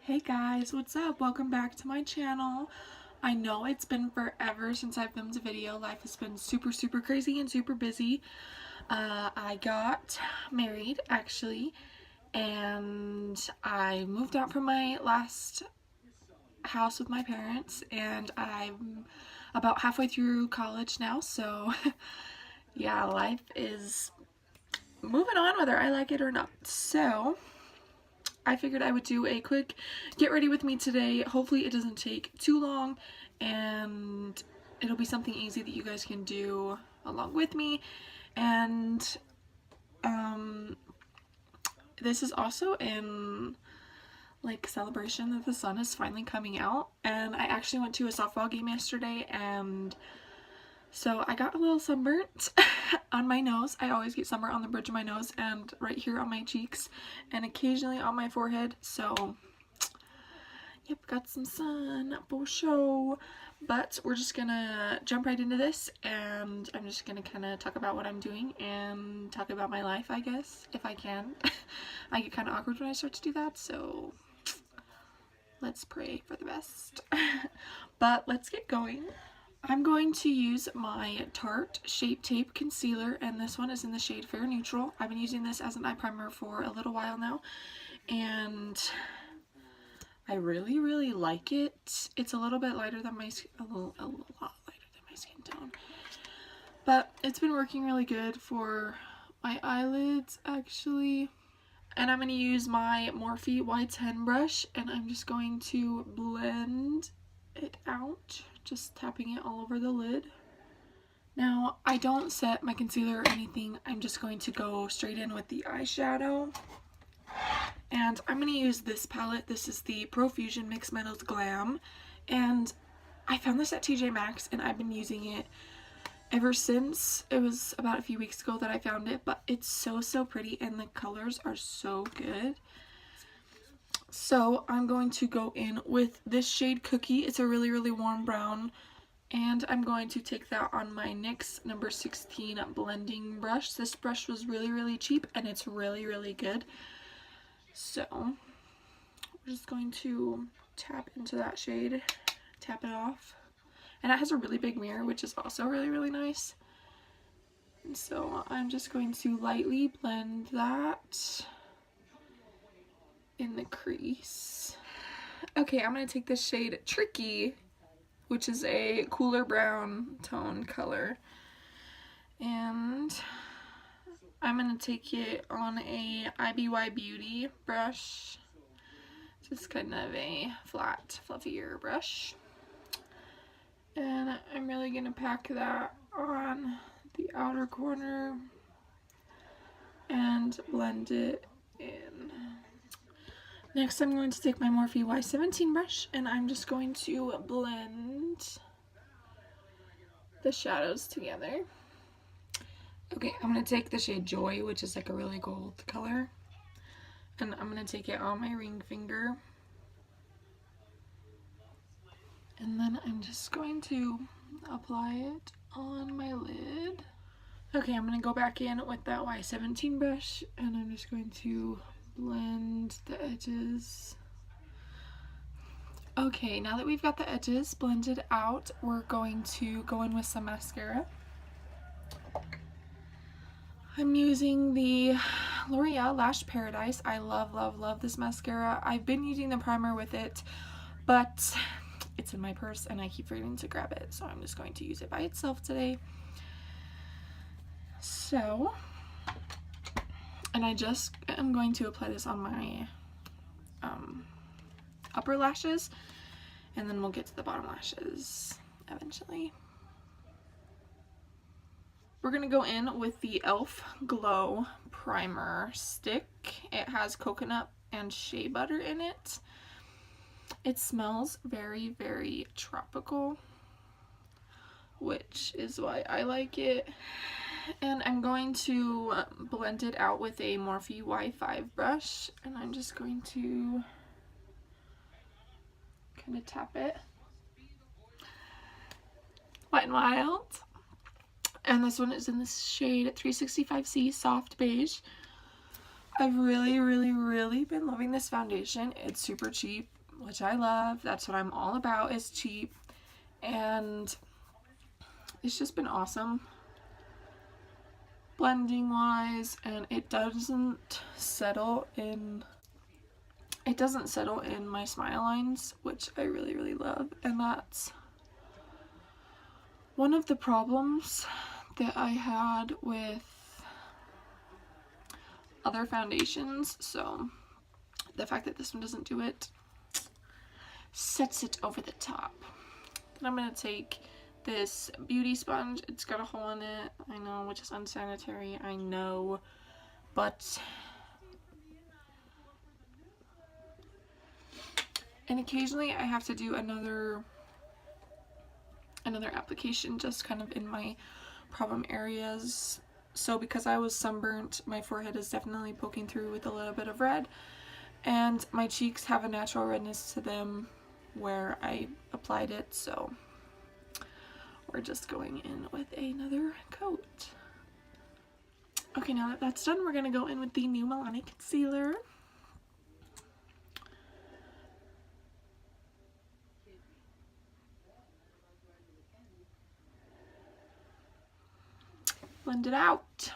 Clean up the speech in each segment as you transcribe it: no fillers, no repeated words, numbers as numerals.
Hey guys, what's up? Welcome back to my channel. I know it's been forever since I filmed a video. Life has been super crazy and super busy. I got married actually, and I moved out from my last house with my parents, and I'm about halfway through college now, so yeah, life is moving on whether I like it or not. So I figured I would do a quick get ready with me today. Hopefully it doesn't take too long and it'll be something easy that you guys can do along with me. And this is also in like celebration that the sun is finally coming out, and I actually went to a softball game yesterday, and so I got a little sunburnt on my nose. I always get sunburnt on the bridge of my nose and right here on my cheeks and occasionally on my forehead. So, yep, got some sun for sure. But we're just gonna jump right into this, and I'm just gonna kind of talk about what I'm doing and talk about my life, I guess, if I can. I get kind of awkward when I start to do that, so let's pray for the best. But let's get going. I'm going to use my Tarte Shape Tape concealer, and this one is in the shade Fair Neutral. I've been using this as an eye primer for a little while now, and I really like it. It's a little bit lighter than my skin, a lot lighter than my skin tone, but it's been working really good for my eyelids actually. And I'm going to use my Morphe Y10 brush, and I'm just going to blend it out, just tapping it all over the lid. Now, I don't set my concealer or anything. I'm just going to go straight in with the eyeshadow. And I'm going to use this palette. This is the Profusion Mixed Metals Glam. And I found this at TJ Maxx, and I've been using it ever since. It was about a few weeks ago that I found it, but it's so pretty, and the colors are so good. So I'm going to go in with this shade Cookie. It's a really warm brown, and I'm going to take that on my NYX number 16 blending brush. This brush was really cheap, and it's really good. So we're just going to tap into that shade, tap it off, and it has a really big mirror, which is also really nice. And so I'm just going to lightly blend that in the crease. Okay, I'm going to take this shade Tricky, which is a cooler brown tone color, and I'm going to take it on a IBY Beauty brush, just kind of a flat, fluffier brush. And I'm really going to pack that on the outer corner and blend it in. Next, I'm going to take my Morphe Y17 brush, and I'm just going to blend the shadows together. Okay, I'm going to take the shade Joy, which is like a really gold color, and I'm going to take it on my ring finger. And then I'm just going to apply it on my lid. Okay, I'm going to go back in with that Y17 brush, and I'm just going to blend the edges. Okay, now that we've got the edges blended out, we're going to go in with some mascara. I'm using the L'Oreal Lash Paradise. I love this mascara. I've been using the primer with it, but it's in my purse and I keep forgetting to grab it, so I'm just going to use it by itself today. So, and I just am going to apply this on my upper lashes, and then we'll get to the bottom lashes eventually. We're going to go in with the e.l.f. Glow Primer Stick. It has coconut and shea butter in it. It smells very tropical, which is why I like it. And I'm going to blend it out with a Morphe Y5 brush, and I'm just going to kind of tap it. Wet n Wild. And this one is in this shade 365C Soft Beige. I've really been loving this foundation. It's super cheap, which I love. That's what I'm all about, is cheap. And it's just been awesome blending wise, and it doesn't settle in my smile lines, which I really love. And that's one of the problems that I had with other foundations, so the fact that this one doesn't do it sets it over the top. Then I'm going to take this beauty sponge. It's got a hole in it, I know, which is unsanitary, I know, but and occasionally I have to do another application just kind of in my problem areas. So because I was sunburnt, my forehead is definitely poking through with a little bit of red, and my cheeks have a natural redness to them where I applied it, so we're just going in with another coat. Okay, now that that's done, we're gonna go in with the new Milani concealer. Blend it out.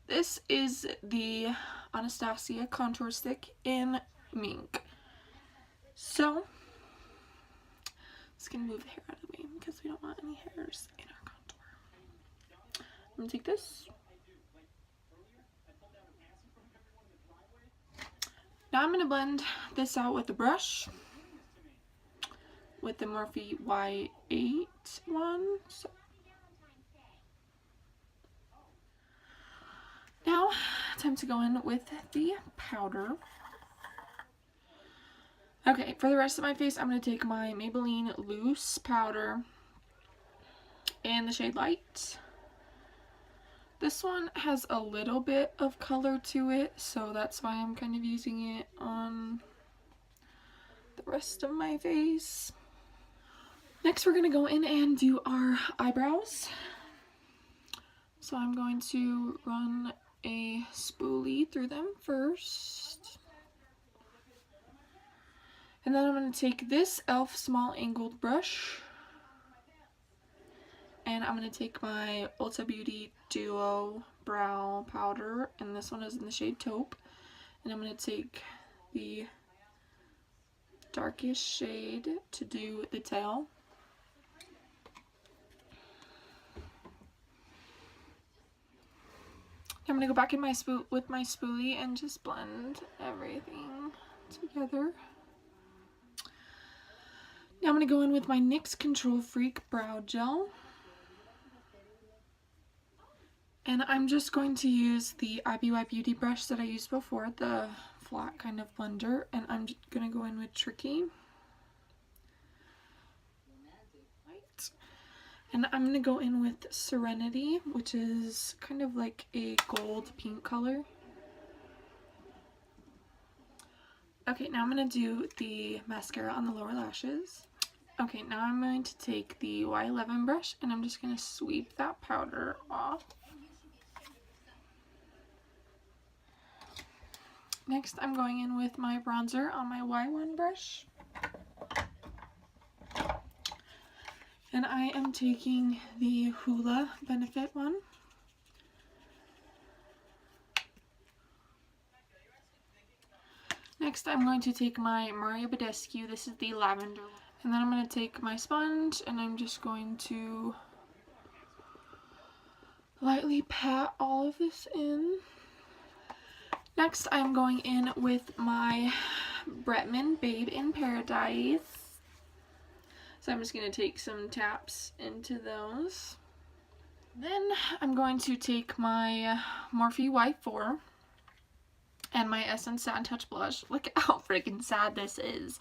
This is the Anastasia contour stick in Mink. So, just gonna move the hair out of the way because we don't want any hairs in our contour. I'm gonna take this. Now I'm gonna blend this out with a brush, with the Morphe Y8 one. So now, time to go in with the powder. Okay, for the rest of my face, I'm going to take my Maybelline Loose Powder in the shade Light. This one has a little bit of color to it, so that's why I'm kind of using it on the rest of my face. Next, we're going to go in and do our eyebrows. So I'm going to run a spoolie through them first. And then I'm going to take this e.l.f. small angled brush, and I'm going to take my Ulta Beauty Duo Brow Powder, and this one is in the shade Taupe, and I'm going to take the darkest shade to do the tail. I'm going to go back in my with my spoolie and just blend everything together. Now I'm going to go in with my NYX Control Freak Brow Gel. And I'm just going to use the IBY Beauty brush that I used before, the flat kind of blender. And I'm going to go in with Tricky. And I'm going to go in with Serenity, which is kind of like a gold pink color. Okay, now I'm going to do the mascara on the lower lashes. Okay, now I'm going to take the Y11 brush and I'm just going to sweep that powder off. Next, I'm going in with my bronzer on my Y1 brush. And I am taking the Hoola Benefit one. Next, I'm going to take my Mario Badescu. This is the lavender one. And then I'm going to take my sponge and I'm just going to lightly pat all of this in. Next, I'm going in with my Bretman Babe in Paradise. So I'm just going to take some taps into those. Then I'm going to take my Morphe Y4 and my Essence Satin Touch Blush. Look at how freaking sad this is.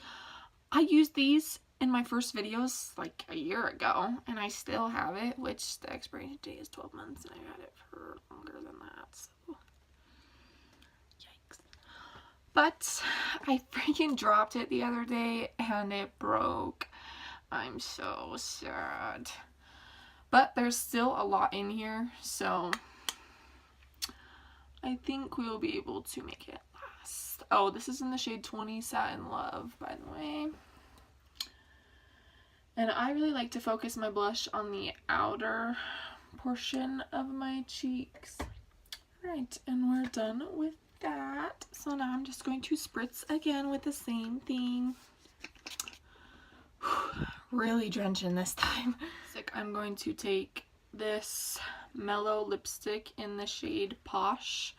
I used these in my first videos like a year ago, and I still have it, which the expiration date is 12 months, and I've had it for longer than that, so yikes. But I freaking dropped it the other day, and it broke. I'm so sad. But there's still a lot in here, so I think we will be able to make it last. Oh, this is in the shade 20 Satin Love, by the way. And I really like to focus my blush on the outer portion of my cheeks. Right, and we're done with that. So now I'm just going to spritz again with the same thing. Really drenching this time. I'm going to take this Mellow lipstick in the shade Posh.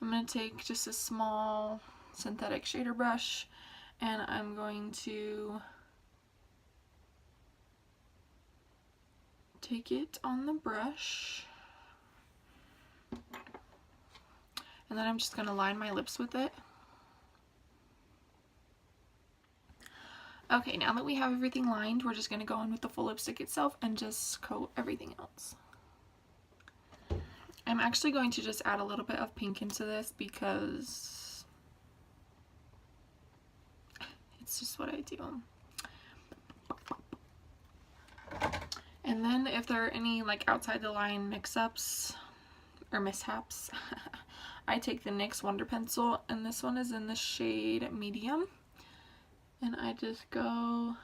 I'm going to take just a small synthetic shader brush, and I'm going to take it on the brush, and then I'm just going to line my lips with it. Okay, now that we have everything lined, we're just going to go in with the full lipstick itself and just coat everything else. I'm actually going to just add a little bit of pink into this because it's just what I do. And then if there are any like outside the line mix-ups or mishaps, I take the NYX Wonder Pencil, and this one is in the shade Medium. And I just go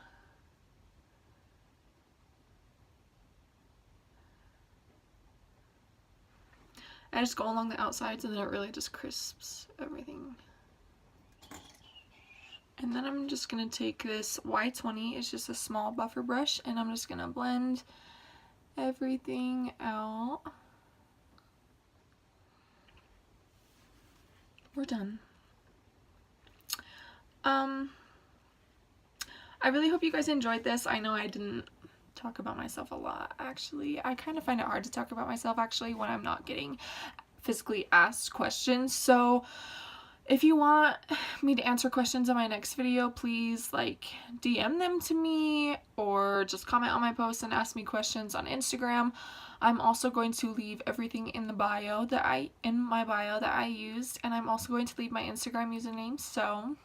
along the outsides, and then it really just crisps everything. And then I'm just going to take this Y20, it's just a small buffer brush, and I'm just going to blend everything out. We're done. I really hope you guys enjoyed this. I know I didn't talk about myself a lot, actually. I kind of find it hard to talk about myself, actually, when I'm not getting physically asked questions. So if you want me to answer questions in my next video, please like DM them to me or just comment on my post and ask me questions on Instagram. I'm also going to leave everything in the bio that I used, and I'm also going to leave my Instagram username. So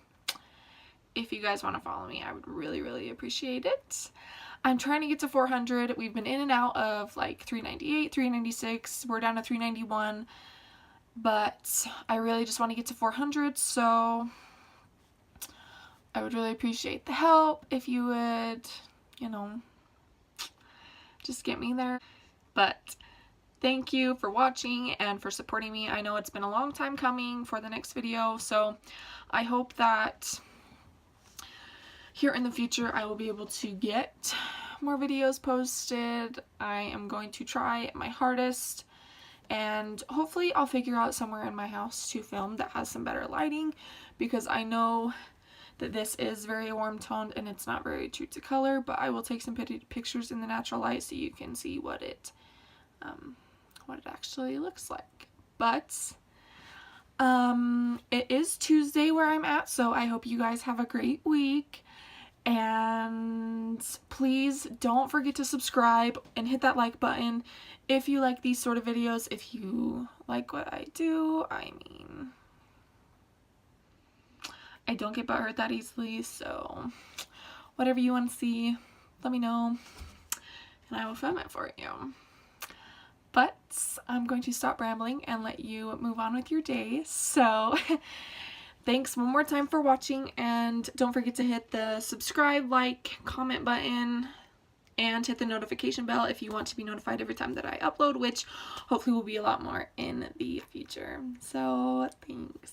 if you guys want to follow me, I would really, really appreciate it. I'm trying to get to 400. We've been in and out of like 398, 396. We're down to 391. But I really just want to get to 400. So I would really appreciate the help if you would, you know, just get me there. But thank you for watching and for supporting me. I know it's been a long time coming for the next video. So I hope that here in the future I will be able to get more videos posted. I am going to try my hardest, and hopefully I'll figure out somewhere in my house to film that has some better lighting, because I know that this is very warm toned and it's not very true to color, but I will take some pictures in the natural light so you can see what it actually looks like. But it is Tuesday where I'm at, so I hope you guys have a great week. And please don't forget to subscribe and hit that like button if you like these sort of videos. If you like what I do, I mean, I don't get butthurt that easily, so whatever you want to see, let me know and I will film it for you. But I'm going to stop rambling and let you move on with your day. So thanks one more time for watching, and don't forget to hit the subscribe, like, comment button, and hit the notification bell if you want to be notified every time that I upload, which hopefully will be a lot more in the future. So thanks.